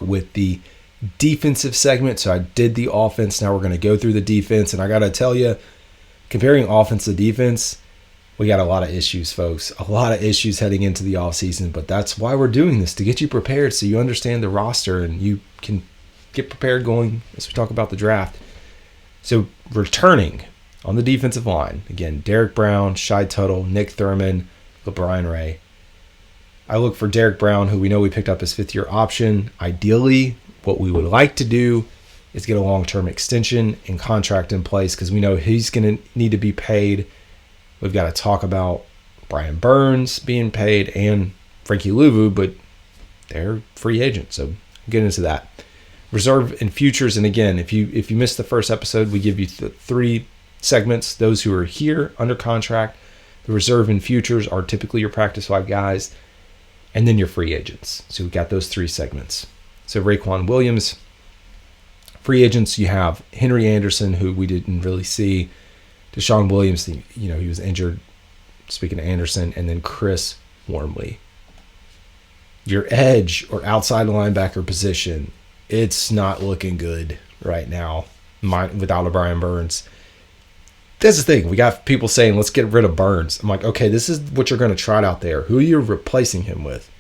with the defensive segment. So I did the offense. Now we're going to go through the defense. And I got to tell you, comparing offense to defense, we got a lot of issues, folks. A lot of issues heading into the offseason. But that's why we're doing this, to get you prepared so you understand the roster and you can get prepared going as we talk about the draft. So returning on the defensive line, again, Derek Brown, Shai Tuttle, Nick Thurman, LeBron Ray. I look for Derek Brown, who we know we picked up his fifth-year option. Ideally, what we would like to do is get a long-term extension and contract in place because we know he's going to need to be paid. We've got to talk about Brian Burns being paid and Frankie Louvu, but they're free agents, so we'll get into that. Reserve and futures, and again, if you missed the first episode, we give you three segments. Those who are here under contract, the reserve and futures are typically your practice squad guys, and then your free agents. So we got those three segments. So Raekwon Williams, free agents, you have Henry Anderson, who we didn't really see, Deshaun Williams, he was injured, speaking of Anderson, and then Chris Wormley. Your edge or outside linebacker position, it's not looking good right now without a Brian Burns. That's the thing. We got people saying, let's get rid of Burns. I'm like, okay, this is what you're going to trot out there. Who are you replacing him with?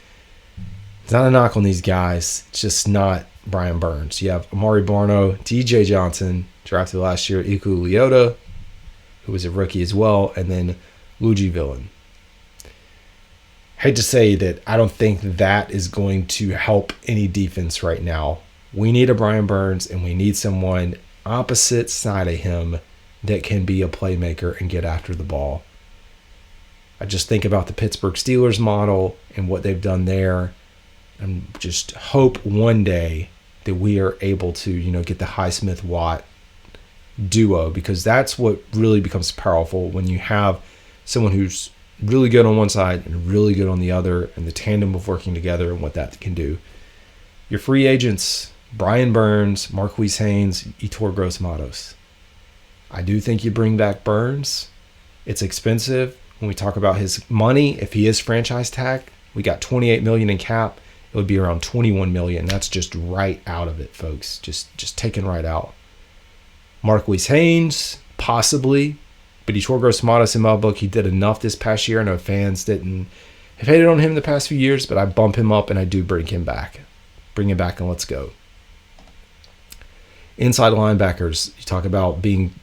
It's not a knock on these guys. It's just not Brian Burns. You have Amari Barno, DJ Johnson, drafted last year, Iku Leota, who was a rookie as well, and then Luigi Villan. Hate to say that I don't think that is going to help any defense right now. We need a Brian Burns, and we need someone opposite side of him that can be a playmaker and get after the ball. I just think about the Pittsburgh Steelers model and what they've done there, and just hope one day that we are able to, get the Highsmith-Watt duo, because that's what really becomes powerful when you have someone who's really good on one side and really good on the other, and the tandem of working together and what that can do. Your free agents, Brian Burns, Marquise Haynes, Yetur Gross-Matos. I do think you bring back Burns. It's expensive. When we talk about his money, if he is franchise tag, we got $28 million in cap. It would be around $21 million. That's just right out of it, folks. Just taken right out. Marquise Haynes, possibly. But Yetur Gross-Matos, in my book, he did enough this past year. I know fans didn't have hated on him the past few years, but I bump him up and I do bring him back. Bring him back and let's go. Inside linebackers, you talk about being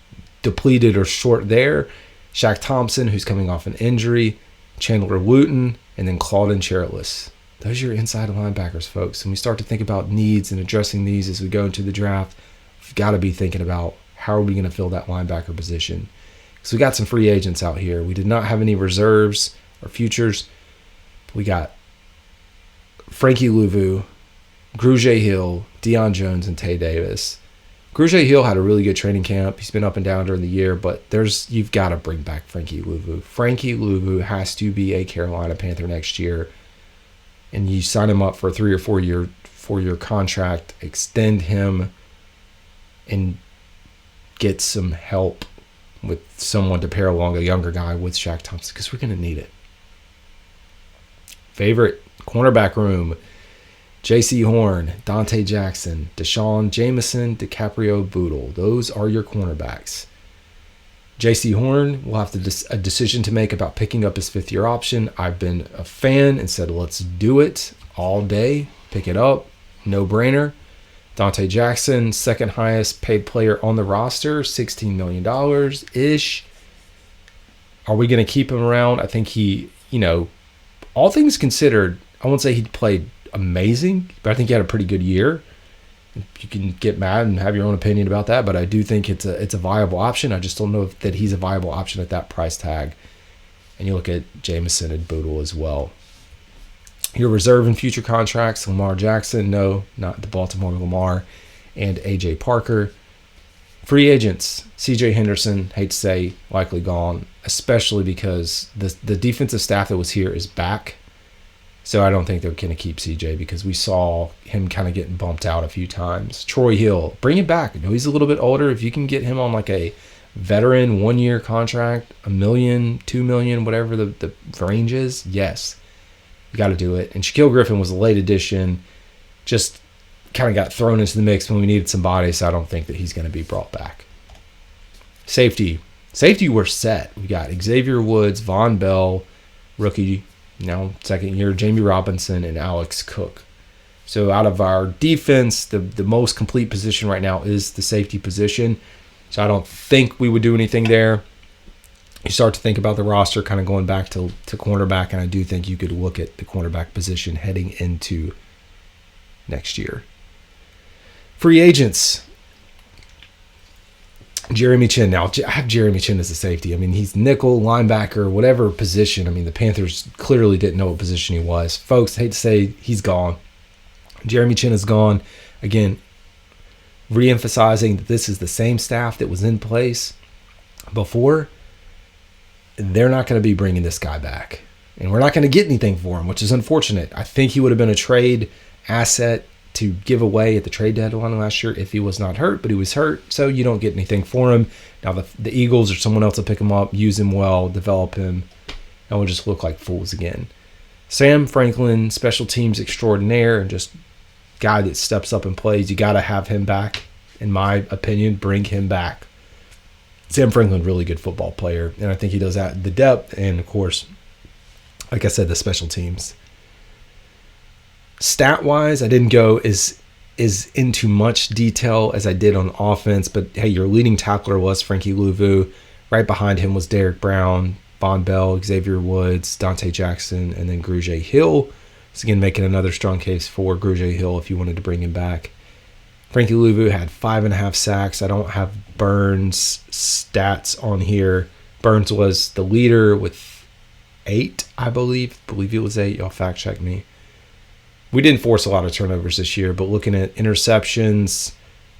depleted or short there. Shaq Thompson, who's coming off an injury, Chandler Wooten, and then Claudin Cheritless. Those are your inside linebackers, folks. And we start to think about needs and addressing these as we go into the draft. We've got to be thinking about how are we going to fill that linebacker position. So we got some free agents out here. We did not have any reserves or futures. We got Frankie Louvu, Grugier Hill, Deion Jones, and Tay Davis. Grugier Hill had a really good training camp. He's been up and down during the year, but you've got to bring back Frankie Louvu. Frankie Louvu has to be a Carolina Panther next year, and you sign him up for a 3 or 4-year contract, extend him, and get some help with someone to pair along a younger guy with Shaq Thompson, because we're going to need it. Favorite cornerback room: J.C. Horn, Dante Jackson, Deshaun Jameson, DiCaprio Bootle. Those are your cornerbacks. J.C. Horn will have a decision to make about picking up his fifth-year option. I've been a fan and said, let's do it all day. Pick it up. No-brainer. Dante Jackson, second highest paid player on the roster, $16 million-ish. Are we going to keep him around? I think he, all things considered, I won't say he played amazing, but I think he had a pretty good year. You can get mad and have your own opinion about that, but I do think it's a viable option. I just don't know that he's a viable option at that price tag. And you look at Jameson and Bootle as well. Your reserve and future contracts: Lamar Jackson, no, not the Baltimore Lamar, and A.J. Parker. Free agents: C.J. Henderson, hate to say, likely gone, especially because the defensive staff that was here is back. So I don't think they're going to keep CJ, because we saw him kind of getting bumped out a few times. Troy Hill, bring him back. I know he's a little bit older. If you can get him on like a veteran 1-year contract, $1 million, $2 million, whatever the range is, yes, you got to do it. And Shaquille Griffin was a late addition. Just kind of got thrown into the mix when we needed somebody, so I don't think that he's going to be brought back. Safety, we're set. We got Xavier Woods, Von Bell, rookie, second year, Jamie Robinson, and Alex Cook. So out of our defense, the most complete position right now is the safety position. So I don't think we would do anything there. You start to think about the roster kind of going back to cornerback, and I do think you could look at the cornerback position heading into next year. Free agents. Jeremy Chin. Now, I have Jeremy Chin as a safety. I mean, he's nickel, linebacker, whatever position. I mean, the Panthers clearly didn't know what position he was. Folks, I hate to say he's gone. Jeremy Chin is gone. Again, re-emphasizing that this is the same staff that was in place before. They're not going to be bringing this guy back. And we're not going to get anything for him, which is unfortunate. I think he would have been a trade asset to give away at the trade deadline last year if he was not hurt, but he was hurt, so you don't get anything for him. Now the Eagles or someone else will pick him up, use him well, develop him, and we'll just look like fools again. Sam Franklin, special teams extraordinaire, and just guy that steps up and plays. You got to have him back, in my opinion. Bring him back. Sam Franklin, really good football player, and I think he does that. The depth, and of course, like I said, the special teams. Stat-wise, I didn't go as into much detail as I did on offense, but hey, your leading tackler was Frankie Louvu. Right behind him was Derek Brown, Von Bell, Xavier Woods, Dante Jackson, and then Grugier Hill. So again, making another strong case for Grugier Hill if you wanted to bring him back. Frankie Louvu had 5.5 sacks. I don't have Burns' stats on here. Burns was the leader with 8, I believe. I believe it was 8. Y'all fact check me. We didn't force a lot of turnovers this year, but looking at interceptions,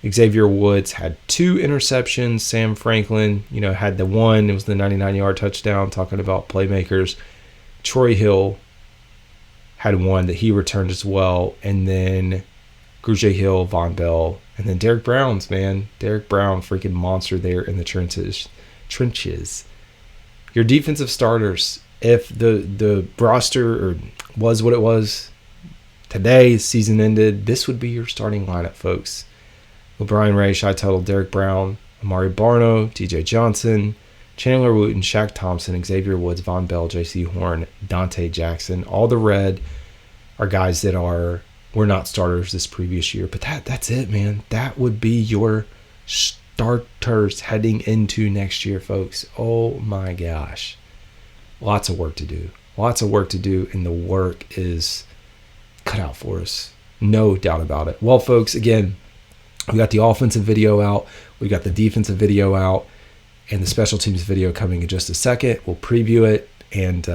Xavier Woods had 2 interceptions. Sam Franklin, had the one. It was the 99-yard touchdown, talking about playmakers. Troy Hill had one that he returned as well. And then Grugier Hill, Von Bell, and then Derek Brown's, man. Derek Brown, freaking monster there in the trenches. Your defensive starters, if the roster was what it was today, season ended, this would be your starting lineup, folks. O'Brien Ray, Shai Tuttle, Derek Brown, Amari Barno, TJ Johnson, Chandler Wooten, Shaq Thompson, Xavier Woods, Von Bell, JC Horn, Dante Jackson. All the red are guys that were not starters this previous year. But that's it, man. That would be your starters heading into next year, folks. Oh my gosh. Lots of work to do. And the work is cut out for us. No doubt about it. Well, folks, again, we got the offensive video out. We got the defensive video out. And the special teams video coming in just a second. We'll preview it. And